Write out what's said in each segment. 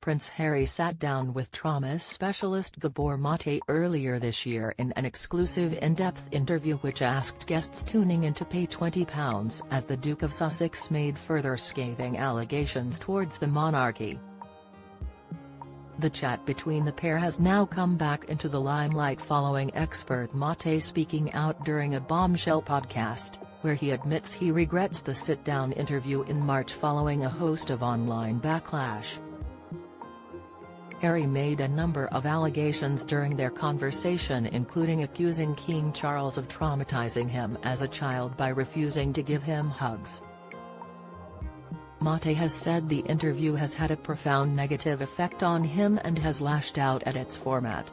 Prince Harry sat down with trauma specialist Gabor Mate earlier this year in an exclusive in-depth interview which asked guests tuning in to pay £20 as the Duke of Sussex made further scathing allegations towards the monarchy. The chat between the pair has now come back into the limelight following expert Mate speaking out during a bombshell podcast, where he admits he regrets the sit-down interview in March following a host of online backlash. Harry made a number of allegations during their conversation, including accusing King Charles of traumatizing him as a child by refusing to give him hugs. Mate has said the interview has had a profound negative effect on him and has lashed out at its format.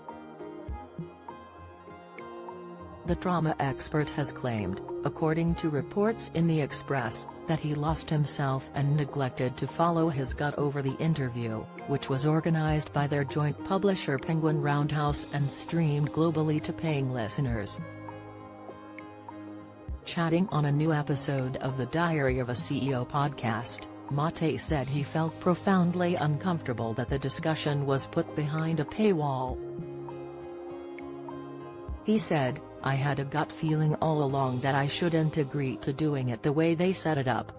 The trauma expert has claimed, according to reports in The Express, that he lost himself and neglected to follow his gut over the interview, which was organized by their joint publisher Penguin Roundhouse and streamed globally to paying listeners. Chatting on a new episode of the Diary of a CEO podcast, Mate said he felt profoundly uncomfortable that the discussion was put behind a paywall. He said, "I had a gut feeling all along that I shouldn't agree to doing it the way they set it up.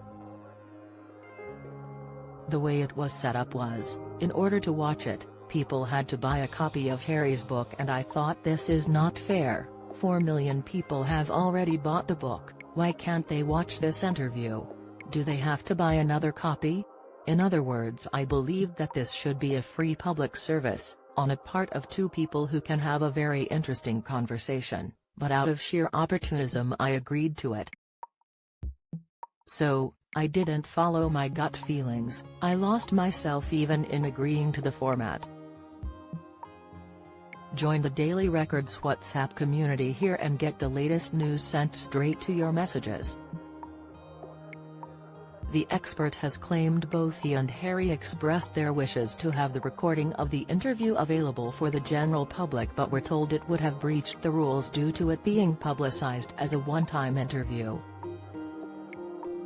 The way it was set up was, in order to watch it, people had to buy a copy of Harry's book, and I thought this is not fair. 4 million people have already bought the book, why can't they watch this interview? Do they have to buy another copy? In other words, I believed that this should be a free public service, on a part of two people who can have a very interesting conversation, but out of sheer opportunism I agreed to it. So, I didn't follow my gut feelings, I lost myself even in agreeing to the format." Join the Daily Records WhatsApp community here and get the latest news sent straight to your messages. The expert has claimed both he and Harry expressed their wishes to have the recording of the interview available for the general public, but were told it would have breached the rules due to it being publicized as a one-time interview.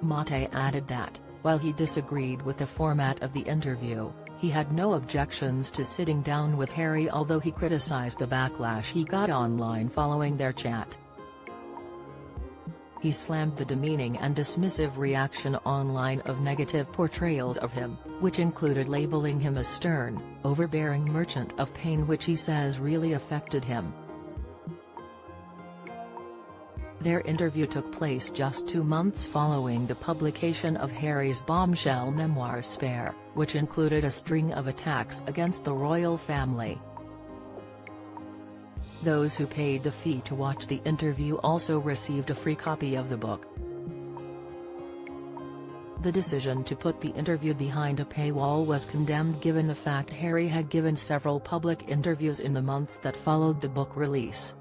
Mate added that, while he disagreed with the format of the interview, he had no objections to sitting down with Harry, although he criticized the backlash he got online following their chat. He slammed the demeaning and dismissive reaction online of negative portrayals of him, which included labeling him a stern, overbearing merchant of pain, which he says really affected him. Their interview took place just 2 months following the publication of Harry's bombshell memoir Spare, which included a string of attacks against the royal family. Those who paid the fee to watch the interview also received a free copy of the book. The decision to put the interview behind a paywall was condemned given the fact Harry had given several public interviews in the months that followed the book release.